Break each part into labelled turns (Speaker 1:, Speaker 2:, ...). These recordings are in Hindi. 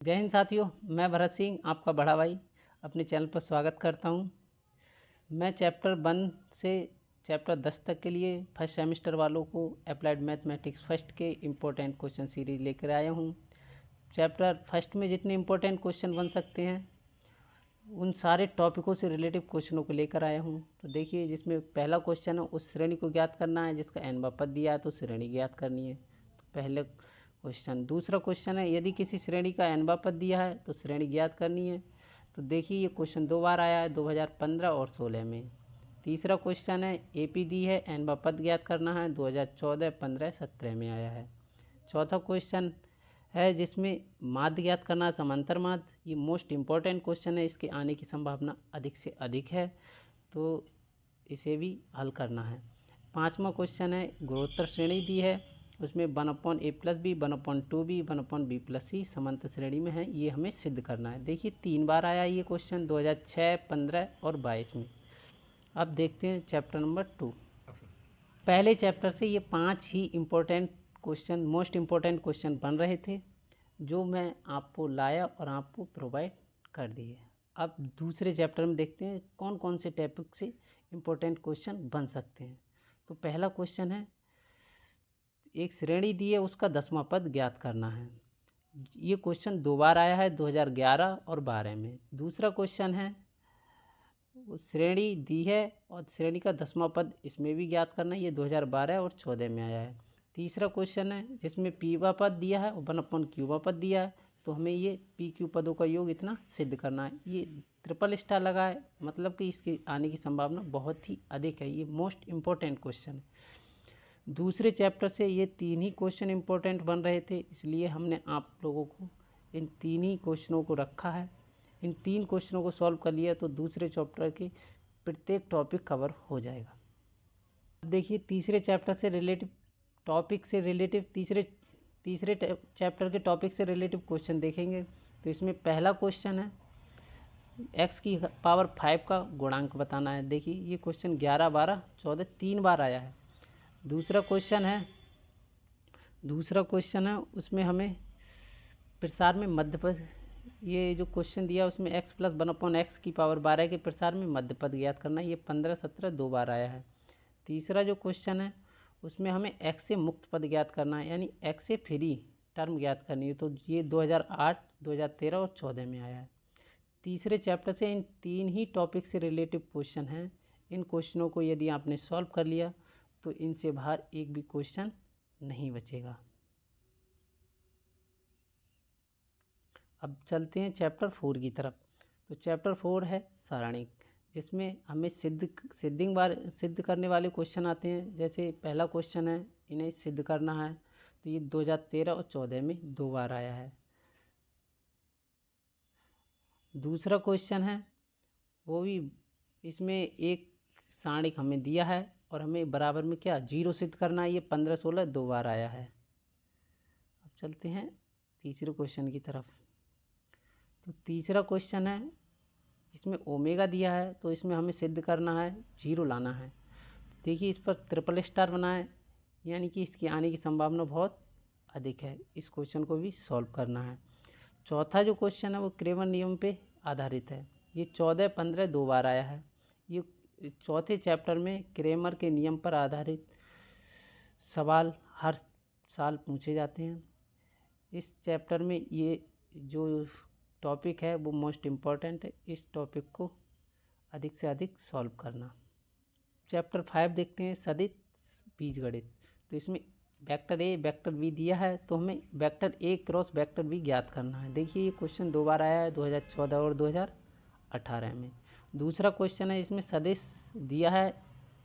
Speaker 1: जय हिंद साथियों, मैं भरत सिंह आपका बड़ा भाई अपने चैनल पर स्वागत करता हूं। मैं चैप्टर 1 से चैप्टर 10 तक के लिए फर्स्ट सेमेस्टर वालों को अप्लाइड मैथमेटिक्स फर्स्ट के इम्पोर्टेंट क्वेश्चन सीरीज लेकर आया हूं। चैप्टर फर्स्ट में जितने इम्पोर्टेंट क्वेश्चन बन सकते हैं उन सारे टॉपिकों से रिलेटिव क्वेश्चनों को लेकर आया हूं। तो देखिए, जिसमें पहला क्वेश्चन है उस श्रेणी को ज्ञात करना है जिसका n पद दिया है, तो श्रेणी ज्ञात करनी है। तो पहले क्वेश्चन। दूसरा क्वेश्चन है, यदि किसी श्रेणी का n पद दिया है तो श्रेणी ज्ञात करनी है। तो देखिए, ये क्वेश्चन 2 बार आया है, 2015 और 16 में। तीसरा क्वेश्चन है, AP दी है, n पद ज्ञात करना है, 2014, 15, 17 में आया है। चौथा क्वेश्चन है जिसमें माध्य ज्ञात करना है, समांतर माध्य। ये मोस्ट इम्पॉर्टेंट क्वेश्चन है, इसके आने की संभावना अधिक से अधिक है, तो इसे भी हल करना है। पांचवा क्वेश्चन है, गुणोत्तर श्रेणी दी है, उसमें 1/a+b, 1/2b, 1/b+c समांतर श्रेणी में है, ये हमें सिद्ध करना है। देखिए, 3 बार आया ये क्वेश्चन, 2006, 15 और 22 में। अब देखते हैं चैप्टर नंबर 2। पहले चैप्टर से ये 5 ही important question, most important question बन रहे थे, जो मैं आपको लाया और आपको प्रोवाइड कर दिए। अब दूसरे चैप्टर में देखते हैं कौन कौन से टॉपिक से इम्पोर्टेंट क्वेश्चन बन सकते हैं। तो पहला क्वेश्चन है, एक श्रेणी दी है, उसका 10वां पद ज्ञात करना है। ये क्वेश्चन 2 बार आया है, 2011 और 12 में। दूसरा क्वेश्चन है, श्रेणी दी है और श्रेणी का 10वां पद इसमें भी ज्ञात करना है, ये 2012 और 14 में आया है। तीसरा क्वेश्चन है जिसमें p पद दिया है और 1/q पद दिया है, तो हमें ये p q पदों का योग इतना सिद्ध करना है। ये ट्रिपल स्टार लगा है, मतलब कि इसके आने की संभावना बहुत ही अधिक है। ये मोस्ट इम्पोर्टेंट क्वेश्चन है। दूसरे चैप्टर से ये 3 ही क्वेश्चन इम्पोर्टेंट बन रहे थे, इसलिए हमने आप लोगों को इन 3 ही क्वेश्चनों को रखा है। इन 3 क्वेश्चनों को सॉल्व कर लिया तो दूसरे चैप्टर के प्रत्येक टॉपिक कवर हो जाएगा। देखिए, तीसरे चैप्टर से रिलेटिव टॉपिक से रिलेटिव तीसरे चैप्टर के टॉपिक से रिलेटिव क्वेश्चन देखेंगे। तो इसमें पहला क्वेश्चन है, x की पावर 5 का गुणांक बताना है। देखिए, ये क्वेश्चन 11, 12, 14 3 बार आया है। दूसरा क्वेश्चन है उसमें हमें प्रसार में मध्य पद, ये जो क्वेश्चन दिया उसमें x + 1/x की पावर 12 के प्रसार में मध्य पद ज्ञात करना है। ये 15, 17 2 बार आया है। तीसरा जो क्वेश्चन है उसमें हमें x से मुक्त पद ज्ञात करना है, यानी x से फ्री टर्म ज्ञात करनी है, तो ये 2008, 2013 और 14 में आया है। तीसरे चैप्टर से इन 3 ही टॉपिक से रिलेटिव क्वेश्चन हैं। इन क्वेश्चनों को यदि आपने सॉल्व कर लिया तो इनसे बाहर एक भी क्वेश्चन नहीं बचेगा। अब चलते हैं चैप्टर 4 की तरफ। तो चैप्टर 4 है सारणिक, जिसमें हमें सिद्ध करने वाले क्वेश्चन आते हैं। जैसे पहला क्वेश्चन है, इन्हें सिद्ध करना है, तो ये 2013 और 14 में 2 बार आया है। दूसरा क्वेश्चन है, वो भी इसमें एक सारणिक हमें दिया है और हमें बराबर में क्या 0 सिद्ध करना है, ये 15, 16 2 बार आया है। अब चलते हैं तीसरे क्वेश्चन की तरफ। तो तीसरा क्वेश्चन है, इसमें ओमेगा दिया है, तो इसमें हमें सिद्ध करना है, 0 लाना है। देखिए, इस पर ट्रिपल स्टार बना है, यानी कि इसकी आने की संभावना बहुत अधिक है। इस क्वेश्चन को भी सॉल्व करना है। चौथा जो क्वेश्चन है वो क्रेमर नियम पे आधारित है। ये 14, 15 2 बार आया है। ये चौथे चैप्टर में क्रेमर के नियम पर आधारित सवाल हर साल पूछे जाते हैं। इस चैप्टर में ये जो टॉपिक है वो मोस्ट इम्पॉर्टेंट है, इस टॉपिक को अधिक से अधिक सॉल्व करना। चैप्टर 5 देखते हैं, सदिश बीजगणित। तो इसमें वेक्टर ए वेक्टर बी दिया है, तो हमें vector A cross vector B ज्ञात करना है। देखिए, ये क्वेश्चन 2 बार आया है, 2014 और 2018 में। दूसरा क्वेश्चन है, इसमें सदिश दिया है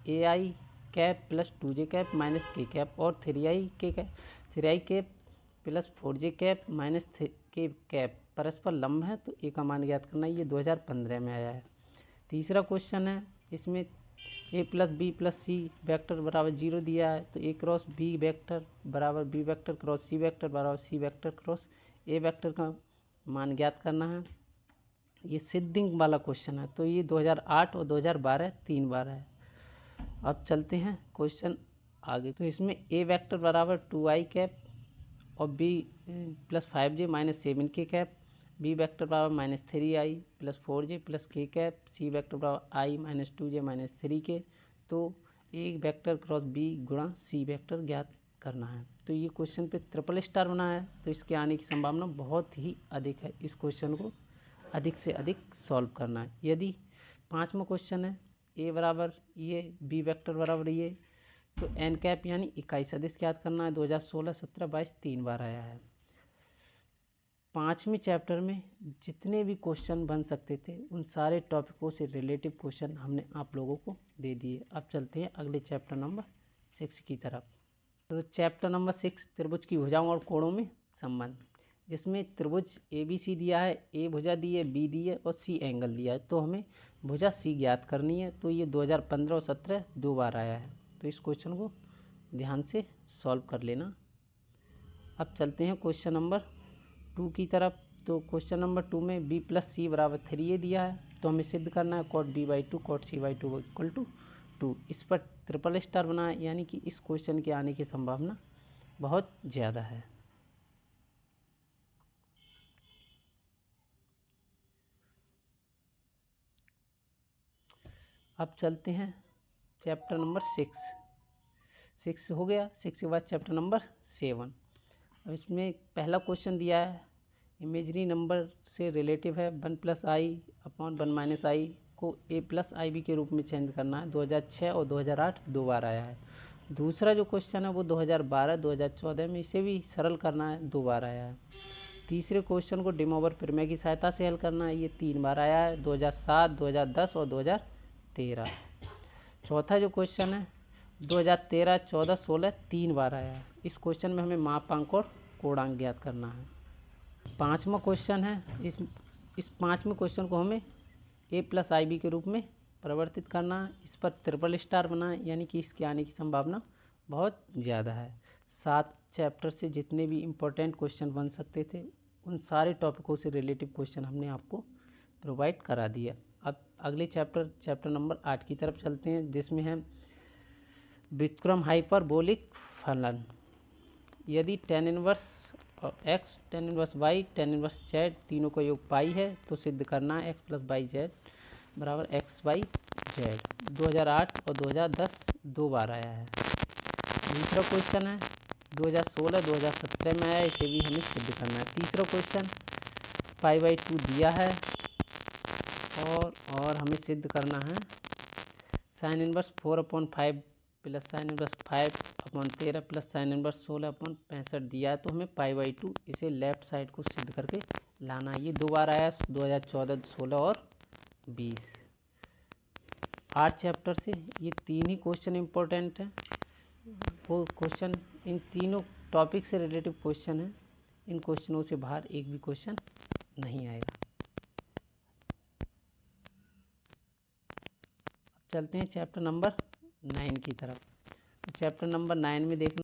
Speaker 1: AI cap + 2J cap - K cap और 3I cap + 4J cap - K cap परस्पर लंब है, तो ए का मान ज्ञात करना है। ये 2015 में आया है। तीसरा क्वेश्चन है, इसमें a + b + c वेक्टर बराबर 0 दिया है, तो a क्रॉस b वेक्टर बराबर b vector cross c vector बराबर c vector cross a vector का मान ज्ञात करना है। ये सिद्धिंग वाला क्वेश्चन है, तो ये 2008 और 2012 3 बार है। अब चलते हैं क्वेश्चन आगे। तो इसमें a वेक्टर बराबर 2i कैप और b + 5j - 7k cap B vector बराबर -3i plus 4j plus k cap, C vector बराबर i -2j -3k। तो ए वेक्टर क्रॉस बी गुणा सी वेक्टर ज्ञात करना है। तो ये क्वेश्चन पे ट्रिपल स्टार बना है, तो इसके आने की संभावना बहुत ही अधिक है। इस क्वेश्चन को अधिक से अधिक सॉल्व करना है। यदि 5वां क्वेश्चन है ए बराबर ये, बी वेक्टर बराबर ये, तो एन कैप यानी इकाई सदिश याद करना है। 2016, 17, 22 3 बार आया है। 5वें चैप्टर में जितने भी क्वेश्चन बन सकते थे उन सारे टॉपिकों से रिलेटिव क्वेश्चन हमने आप लोगों को दे दिए। अब चलते हैं अगले चैप्टर नंबर 6 की तरफ। तो चैप्टर नंबर 6 त्रिभुज की भुजाओं और कोणों में संबंध, जिसमें त्रिभुज ABC दिया है, ए भुजा दी है, बी दी है और सी एंगल दिया है। तो हमें भुजा सी ज्ञात करनी है। तो ये 2015 और 17 2 बार आया है। तो इस क्वेश्चन को ध्यान से सॉल्व कर लेना। अब चलते हैं क्वेश्चन नंबर 2 की तरफ। तो क्वेश्चन नंबर 2 में b प्लस सी बराबर 3a दिया है। तो हमें सिद्ध करना है cot b/2 cot c/2 equal to 2। इस पर ट्रिपल स्टार बना है, यानी कि इस क्वेश्चन के आने की संभावना बहुत ज़्यादा है। अब चलते हैं चैप्टर नंबर 6 हो गया। 6 के बाद चैप्टर नंबर 7। अब इसमें पहला क्वेश्चन दिया है, इमेजरी नंबर से रिलेटिव है 1 + i/1 - i को a + ib के रूप में चेंज करना है। 2006 और 2008 2 बार आया है। दूसरा जो क्वेश्चन है वो 2012, 2014 में, इसे भी सरल करना है, 2 बार आया है। तीसरे क्वेश्चन को डिम ओवर प्रमेय की सहायता से हल करना है, ये 3 बार आया है, 2007, 2010 और 2013। चौथा जो क्वेश्चन है 2013, 14, 16 3 बार आया है। इस क्वेश्चन में हमें मापांक और कोणांक ज्ञात करना है। 5वां क्वेश्चन है, इस 5वें क्वेश्चन को हमें a + ib के रूप में परिवर्तित करना है। इस पर ट्रिपल स्टार बना है, यानी कि इसके आने की संभावना बहुत ज़्यादा है। 7 चैप्टर से जितने भी इम्पोर्टेंट क्वेश्चन बन सकते थे उन सारे टॉपिकों से रिलेटिव क्वेश्चन हमने आपको प्रोवाइड करा दिया। अब अगले चैप्टर नंबर 8 की तरफ चलते हैं, जिसमें है व्युत्क्रम हाइपरबोलिक फलन। यदि tan inverse x, tan inverse y, tan inverse z तीनों का योग पाई है तो सिद्ध करना है x + y/z बराबर x/z। 2008 और 2010 2 बार आया है। दूसरा क्वेश्चन है 2016, 2017 में आया, इसे भी हमें सिद्ध करना है। तीसरा क्वेश्चन π/2 दिया है और हमें सिद्ध करना है sin inverse 4/5 plus sin inverse 5/13 plus sin inverse 16/65 दिया है। तो हमें π/2 इसे लेफ्ट साइड को सिद्ध करके लाना है। ये 2 बार आया, 2014, 16 और 20। 8 चैप्टर से ये 3 ही क्वेश्चन इम्पोर्टेंट हैं। वो क्वेश्चन इन तीनों टॉपिक से रिलेटिव क्वेश्चन है। इन क्वेश्चनों से बाहर एक भी क्वेश्चन नहीं आएगा। चलते हैं चैप्टर नंबर 9 की तरफ। चैप्टर नंबर 9 में देखना